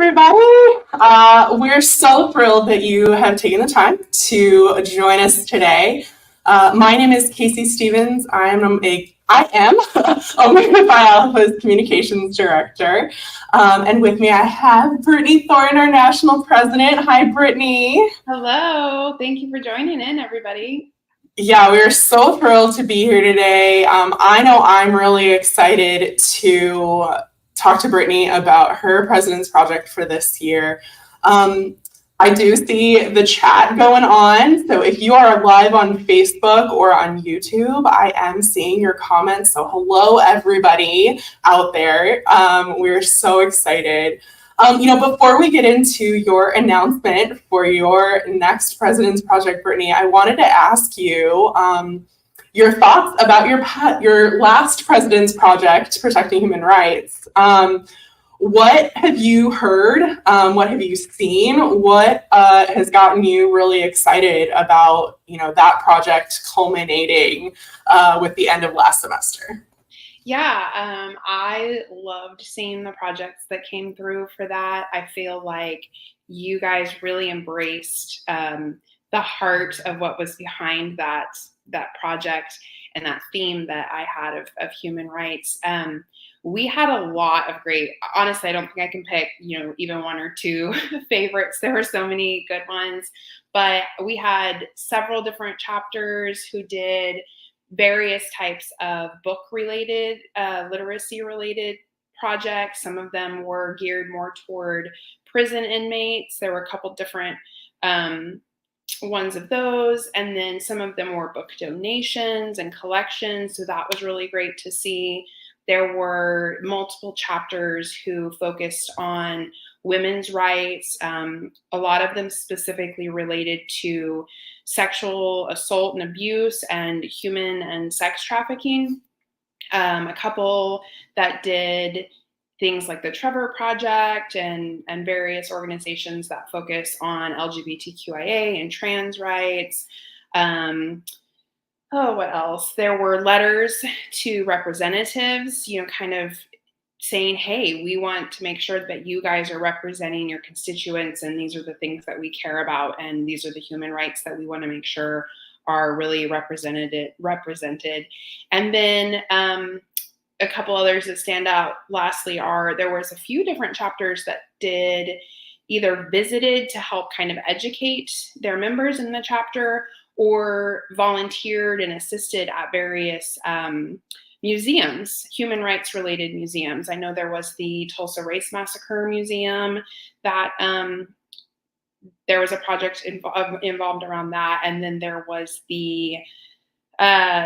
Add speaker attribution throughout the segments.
Speaker 1: everybody. We're so thrilled that you have taken the time to join us today. My name is Casey Stevens. I am Omega Phi Alpha's Communications Director. And with me, I have Brittany Thornton, our National President. Hi, Brittany.
Speaker 2: Hello. Thank you for joining in, everybody.
Speaker 1: Yeah, we're so thrilled to be here today. I know I'm really excited to talk to Brittany about her President's Project for this year. I do see the chat going on, so if you are live on Facebook or on YouTube, I am seeing your comments. So hello, everybody out there. We're so excited. Before we get into your announcement for your next President's Project, Brittany, I wanted to ask you your thoughts about your last President's Project, Protecting Human Rights. What have you heard? What have you seen? What has gotten you really excited about, that project culminating with the end of last semester?
Speaker 2: Yeah, I loved seeing the projects that came through for that. I feel like you guys really embraced the heart of what was behind that project and that theme that I had of human rights. We had a lot of great, honestly, I don't think I can pick, even one or two favorites. There were so many good ones, but we had several different chapters who did various types of book-related, literacy-related projects. Some of them were geared more toward prison inmates. There were a couple different ones of those, and then some of them were book donations and collections, so that was really great to see. There were multiple chapters who focused on women's rights, a lot of them specifically related to sexual assault and abuse and human and sex trafficking. A couple that did things like the Trevor Project and various organizations that focus on LGBTQIA and trans rights. What else? There were letters to representatives, kind of saying, hey, we want to make sure that you guys are representing your constituents, and these are the things that we care about, and these are the human rights that we want to make sure are really represented. And then a couple others that stand out lastly there was a few different chapters that did either visited to help kind of educate their members in the chapter or volunteered and assisted at various museums, human rights related museums. I know there was the Tulsa Race Massacre Museum that there was a project involved around that. And then there was the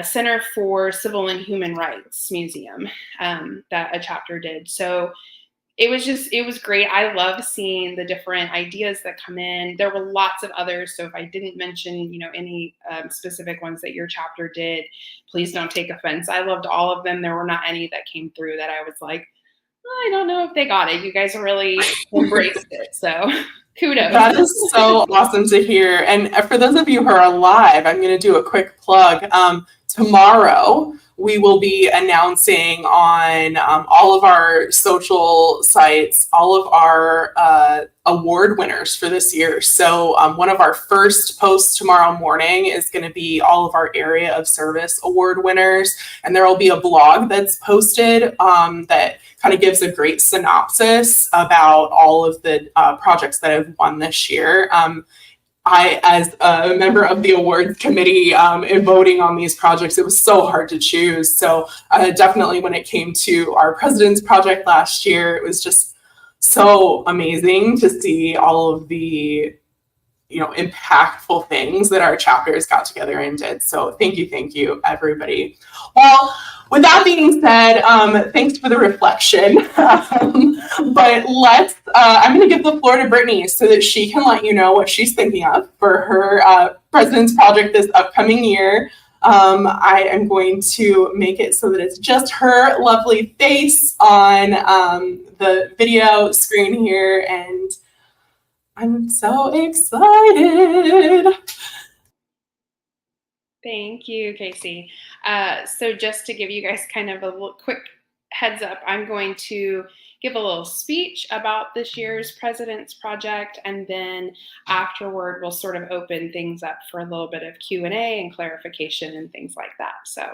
Speaker 2: Center for Civil and Human Rights Museum that a chapter did. So it was great. I love seeing the different ideas that come in. There were lots of others. So if I didn't mention, any specific ones that your chapter did, please don't take offense. I loved all of them. There were not any that came through that I was like, I don't know if they got it. You guys really embraced it. So kudos.
Speaker 1: That is so awesome to hear. And for those of you who are live, I'm going to do a quick plug. Tomorrow, we will be announcing on all of our social sites, all of our award winners for this year. So one of our first posts tomorrow morning is going to be all of our Area of Service award winners. And there will be a blog that's posted that kind of gives a great synopsis about all of the projects that have won this year. I, as a member of the awards committee in voting on these projects, it was so hard to choose. So definitely when it came to our President's Project last year, it was just so amazing to see all of the, impactful things that our chapters got together and did. So thank you, everybody. Well, with that being said, thanks for the reflection. But I'm going to give the floor to Brittany so that she can let you know what she's thinking of for her President's Project this upcoming year. I am going to make it so that it's just her lovely face on the video screen here, and I'm so excited.
Speaker 2: Thank you, Casey. So just to give you guys kind of a quick heads up, I'm going to give a little speech about this year's President's Project, and then afterward we'll sort of open things up for a little bit of Q&A and clarification and things like that. So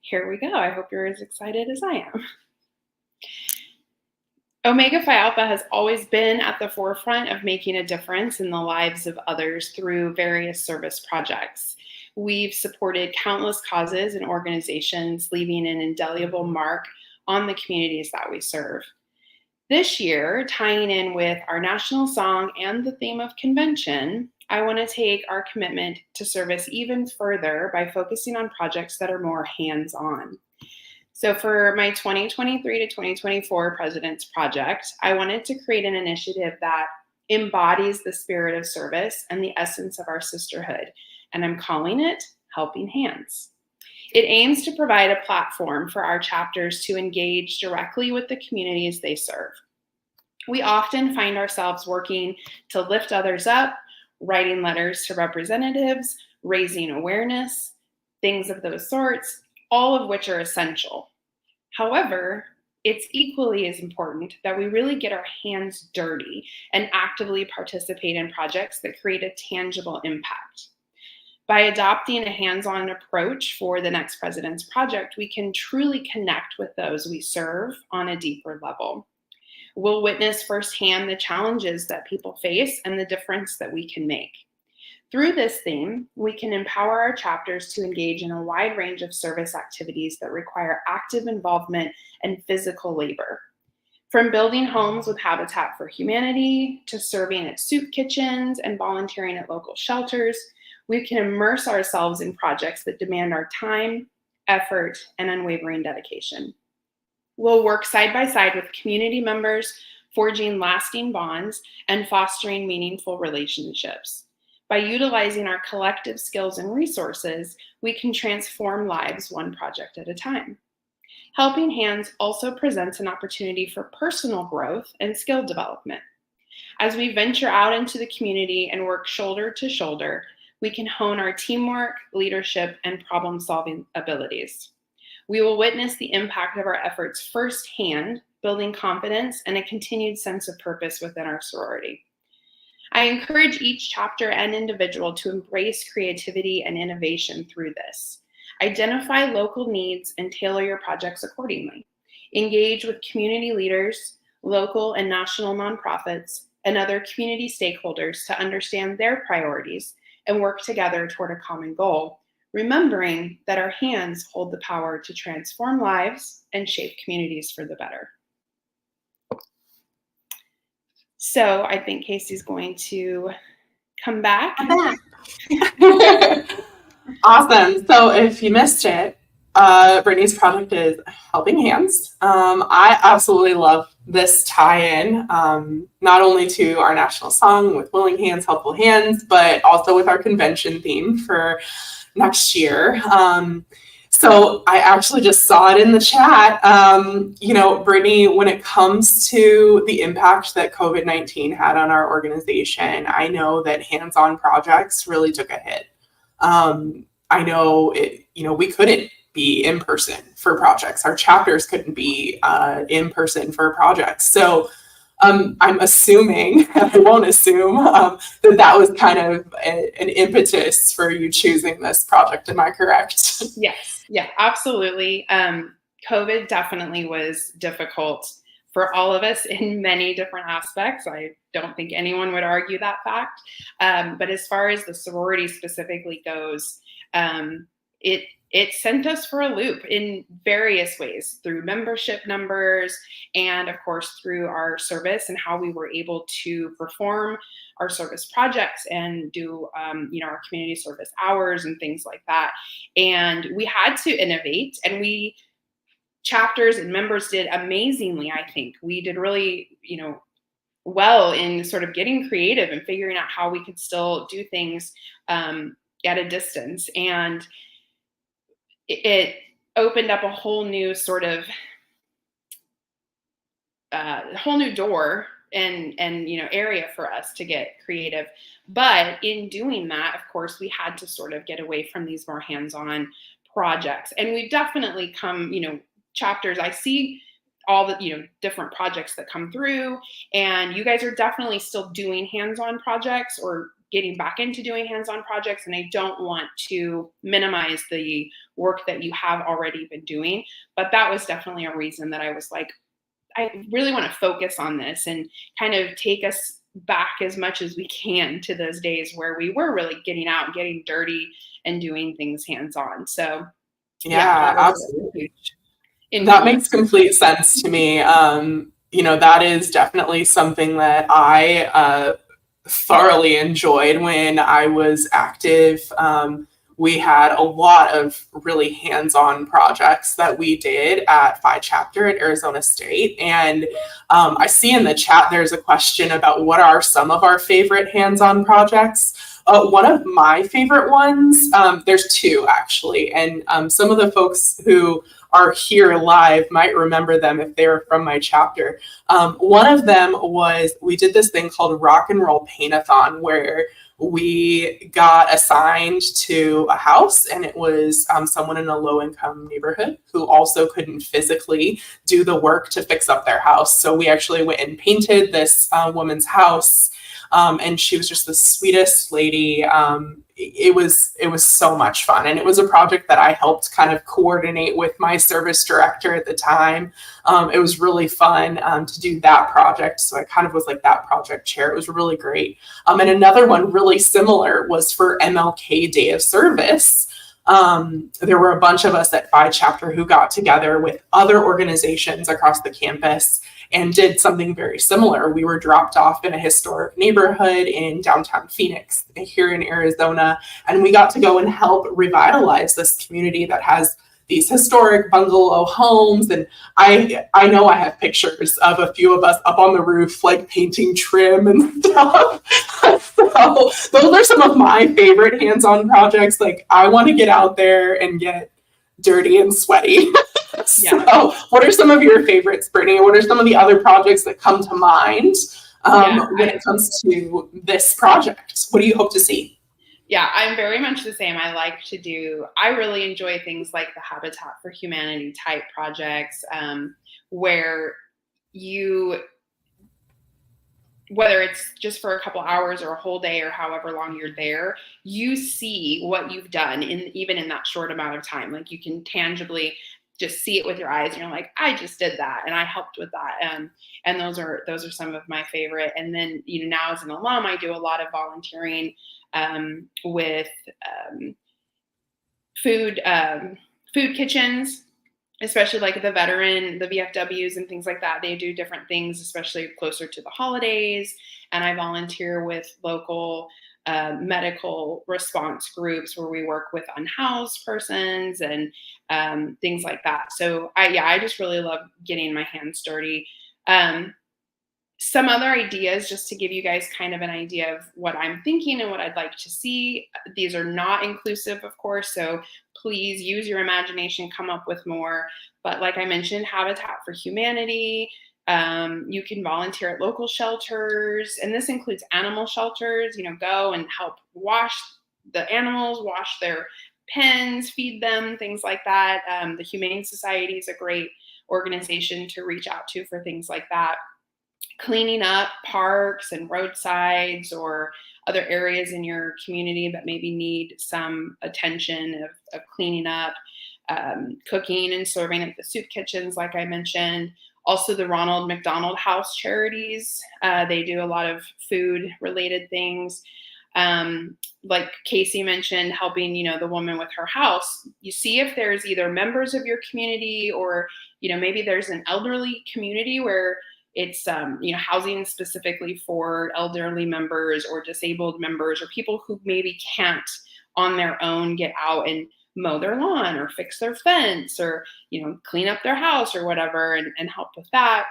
Speaker 2: here we go. I hope you're as excited as I am. Omega Phi Alpha has always been at the forefront of making a difference in the lives of others through various service projects. We've supported countless causes and organizations, leaving an indelible mark on the communities that we serve. This year, tying in with our national song and the theme of convention, I want to take our commitment to service even further by focusing on projects that are more hands-on. So for my 2023 to 2024 President's Project, I wanted to create an initiative that embodies the spirit of service and the essence of our sisterhood, and I'm calling it Helping Hands. It aims to provide a platform for our chapters to engage directly with the communities they serve. We often find ourselves working to lift others up, writing letters to representatives, raising awareness, things of those sorts, all of which are essential. However, it's equally as important that we really get our hands dirty and actively participate in projects that create a tangible impact. By adopting a hands-on approach for the next President's Project, we can truly connect with those we serve on a deeper level. We'll witness firsthand the challenges that people face and the difference that we can make. Through this theme, we can empower our chapters to engage in a wide range of service activities that require active involvement and physical labor. From building homes with Habitat for Humanity to serving at soup kitchens and volunteering at local shelters, we can immerse ourselves in projects that demand our time, effort, and unwavering dedication. We'll work side by side with community members, forging lasting bonds and fostering meaningful relationships. By utilizing our collective skills and resources, we can transform lives one project at a time. Helping Hands also presents an opportunity for personal growth and skill development. As we venture out into the community and work shoulder to shoulder, we can hone our teamwork, leadership, and problem-solving abilities. We will witness the impact of our efforts firsthand, building confidence and a continued sense of purpose within our sorority. I encourage each chapter and individual to embrace creativity and innovation through this. Identify local needs and tailor your projects accordingly. Engage with community leaders, local and national nonprofits, and other community stakeholders to understand their priorities and work together toward a common goal, remembering that our hands hold the power to transform lives and shape communities for the better. So I think Casey's going to come back.
Speaker 1: Awesome. So if you missed it, Brittany's project is Helping Hands. I absolutely love this tie-in, not only to our national song with Willing Hands, Helpful Hands, but also with our convention theme for next year. So I actually just saw it in the chat. Brittany, when it comes to the impact that COVID-19 had on our organization, I know that hands-on projects really took a hit. I know we couldn't be in person for projects. Our chapters couldn't be in person for projects. So I'm assuming, I won't assume, that was kind of an impetus for you choosing this project. Am I correct?
Speaker 2: Yes, yeah, absolutely. COVID definitely was difficult for all of us in many different aspects. I don't think anyone would argue that fact. But as far as the sorority specifically goes, it sent us for a loop in various ways, through membership numbers and, of course, through our service and how we were able to perform our service projects and do our community service hours and things like that. And we had to innovate, and chapters and members did amazingly. I think we did really well in sort of getting creative and figuring out how we could still do things at a distance. And it opened up a whole new sort of whole new door and area for us to get creative. But in doing that, of course, we had to sort of get away from these more hands-on projects. And we've definitely come, chapters, I see all the, different projects that come through, and you guys are definitely still doing hands-on projects or getting back into doing hands-on projects. And I don't want to minimize the work that you have already been doing, but that was definitely a reason that I was like, I really want to focus on this and kind of take us back as much as we can to those days where we were really getting out, getting dirty, and doing things hands-on. So
Speaker 1: Yeah,
Speaker 2: that was a
Speaker 1: absolutely.
Speaker 2: huge
Speaker 1: That makes
Speaker 2: influence.
Speaker 1: complete sense to me. That is definitely something that I thoroughly enjoyed when I was active. We had a lot of really hands-on projects that we did at Phi Chapter at Arizona State. And I see in the chat there's a question about what are some of our favorite hands-on projects. One of my favorite ones, there's two actually, and some of the folks who are here live might remember them if they were from my chapter. One of them was, we did this thing called Rock and Roll Paint-a-thon, where we got assigned to a house, and it was someone in a low-income neighborhood who also couldn't physically do the work to fix up their house. So we actually went and painted this woman's house. And she was just the sweetest lady. It was so much fun, and it was a project that I helped kind of coordinate with my service director at the time. It was really fun to do that project, so I kind of was like that project chair. It was really great. And another one really similar was for MLK Day of Service. There were a bunch of us at Phi Chapter who got together with other organizations across the campus and did something very similar. We were dropped off in a historic neighborhood in downtown Phoenix here in Arizona, and we got to go and help revitalize this community that has these historic bungalow homes. And I know I have pictures of a few of us up on the roof, like painting trim and stuff. So those are some of my favorite hands-on projects. Like, I want to get out there and get dirty and sweaty. So what are some of your favorites, Brittany? What are some of the other projects that come to mind when it comes to this project? What do you hope to see?
Speaker 2: Yeah, I'm very much the same. I really enjoy things like the Habitat for Humanity type projects, where whether it's just for a couple hours or a whole day or however long you're there, you see what you've done even in that short amount of time. Like, you can tangibly just see it with your eyes, and you're like, I just did that, and I helped with that. And those are some of my favorite. And then, now as an alum, I do a lot of volunteering with food kitchens, especially like the VFWs and things like that. They do different things, especially closer to the holidays. And I volunteer with local medical response groups where we work with unhoused persons and things like that. So I just really love getting my hands dirty. Some other ideas, just to give you guys kind of an idea of what I'm thinking and what I'd like to see. These are not inclusive, of course, so please use your imagination, come up with more. But like I mentioned, Habitat for Humanity. You can volunteer at local shelters, and this includes animal shelters. Go and help wash the animals, wash their pens, feed them, things like that. The Humane Society is a great organization to reach out to for things like that. Cleaning up parks and roadsides or other areas in your community that maybe need some attention of cleaning up, cooking and serving at the soup kitchens, like I mentioned. Also, the Ronald McDonald House charities, they do a lot of food related things. Like Casey mentioned, helping, the woman with her house. You see if there's either members of your community or, maybe there's an elderly community where it's, housing specifically for elderly members or disabled members or people who maybe can't on their own get out and mow their lawn or fix their fence or, clean up their house or whatever and help with that.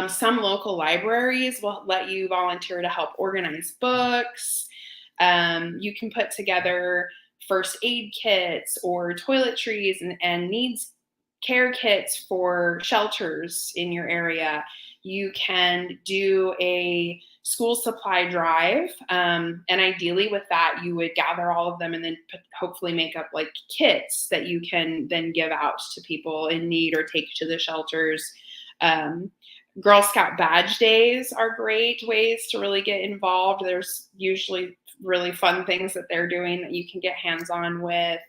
Speaker 2: Some local libraries will let you volunteer to help organize books. You can put together first aid kits or toiletries and needs care kits for shelters in your area. you can do a school supply drive. And ideally with that, you would gather all of them and then hopefully make up like kits that you can then give out to people in need or take to the shelters. Girl Scout badge days are great ways to really get involved. There's usually really fun things that they're doing that you can get hands-on with.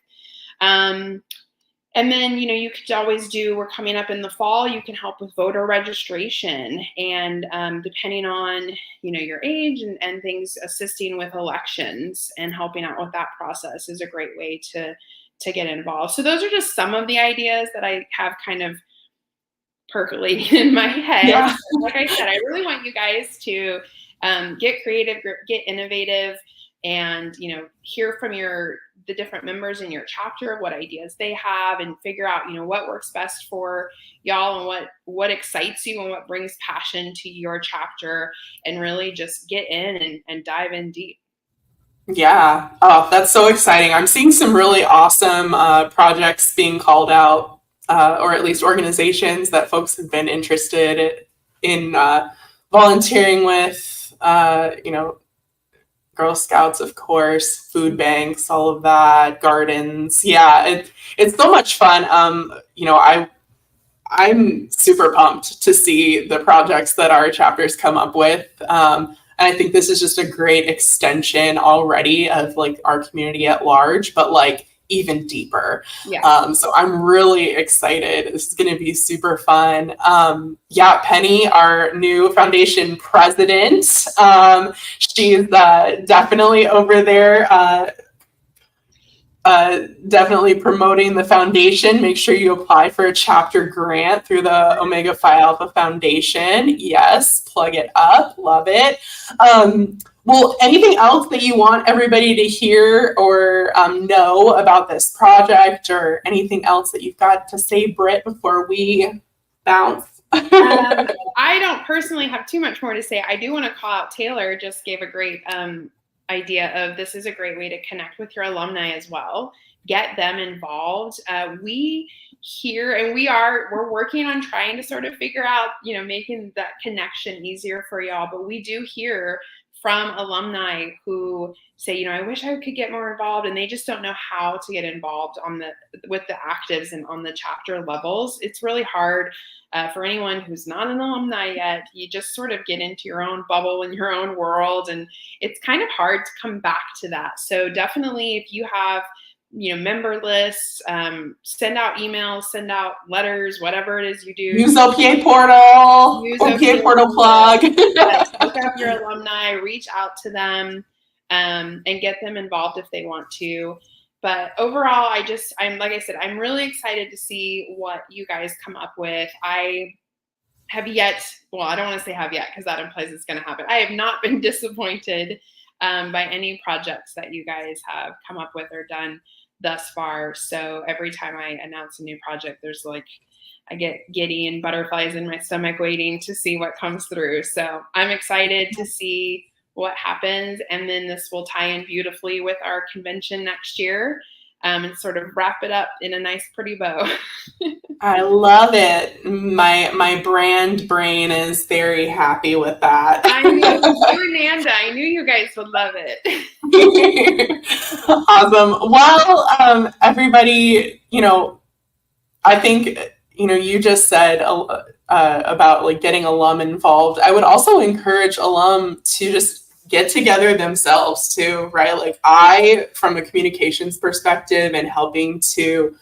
Speaker 2: And then, you could always we're coming up in the fall, you can help with voter registration and depending on, your age and things, assisting with elections and helping out with that process is a great way to get involved. So those are just some of the ideas that I have kind of percolating in my head.
Speaker 1: Yeah.
Speaker 2: Like I said, I really want you guys to get creative, get innovative, and hear from the different members in your chapter, what ideas they have, and figure out what works best for y'all and what excites you and what brings passion to your chapter, and really just get in and dive in deep.
Speaker 1: Yeah. Oh, that's so exciting. I'm seeing some really awesome projects being called out, or at least organizations that folks have been interested in volunteering with, Girl Scouts, of course, food banks, all of that, gardens. Yeah, it's so much fun. I'm super pumped to see the projects that our chapters come up with. And I think this is just a great extension already of like our community at large, but like even deeper.
Speaker 2: Yeah.
Speaker 1: So I'm really excited. This is going to be super fun. Penny, our new foundation president, she's definitely over there, definitely promoting the foundation. Make sure you apply for a chapter grant through the Omega Phi Alpha Foundation. Yes, plug it up. Love it. Well, anything else that you want everybody to hear or know about this project, or anything else that you've got to say, Britt, before we bounce?
Speaker 2: I don't personally have too much more to say. I do want to call out Taylor, just gave a great idea of this is a great way to connect with your alumni as well. Get them involved. We here, and we're working on trying to sort of figure out, making that connection easier for y'all. But we do hear from alumni who say, I wish I could get more involved, and they just don't know how to get involved with the actives and on the chapter levels. It's really hard for anyone who's not an alumni yet. You just sort of get into your own bubble in your own world, and it's kind of hard to come back to that. So definitely, if you have member lists, send out emails, send out letters, whatever it is you do.
Speaker 1: Use OPA portal. OPA portal plug.
Speaker 2: Yes, look up your alumni, reach out to them, and get them involved if they want to. But overall, I'm like I said, I'm really excited to see what you guys come up with. I have yet, well, I don't want to say have yet because that implies it's going to happen. I have not been disappointed by any projects that you guys have come up with or done thus far. So every time I announce a new project, there's I get giddy and butterflies in my stomach waiting to see what comes through. So I'm excited to see what happens. And then this will tie in beautifully with our convention next year, and sort of wrap it up in a nice, pretty bow.
Speaker 1: I love it. My brand brain is very happy with that.
Speaker 2: I knew you and Nanda. I knew you guys would love it.
Speaker 1: Awesome. Well, everybody, I think, you just said about getting alum involved. I would also encourage alum to just get together themselves too, right? I, from a communications perspective and helping to,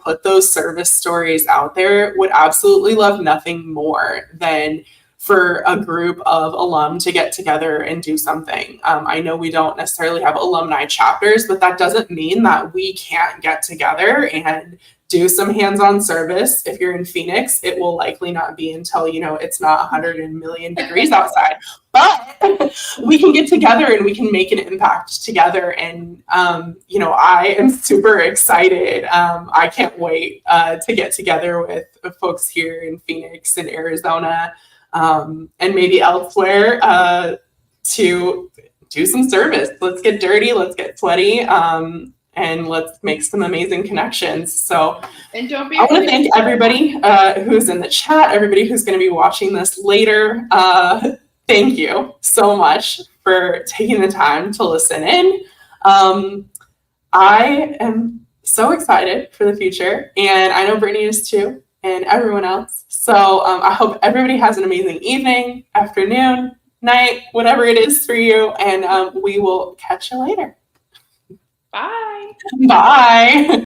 Speaker 1: put those service stories out there, would absolutely love nothing more than for a group of alum to get together and do something. I know we don't necessarily have alumni chapters, but that doesn't mean that we can't get together and do some hands-on service. If you're in Phoenix, it will likely not be until, it's not 100 million degrees outside. But we can get together and we can make an impact together. And, I am super excited. I can't wait to get together with folks here in Phoenix and Arizona, and maybe elsewhere, to do some service. Let's get dirty. Let's get sweaty. and let's make some amazing connections. So
Speaker 2: And don't be
Speaker 1: I want to thank everybody who's in the chat, everybody who's going to be watching this later. Thank you so much for taking the time to listen in. I am so excited for the future, and I know Brittany is too, and everyone else. So I hope everybody has an amazing evening, afternoon, night, whatever it is for you, and we will catch you later.
Speaker 2: Bye.
Speaker 1: Bye.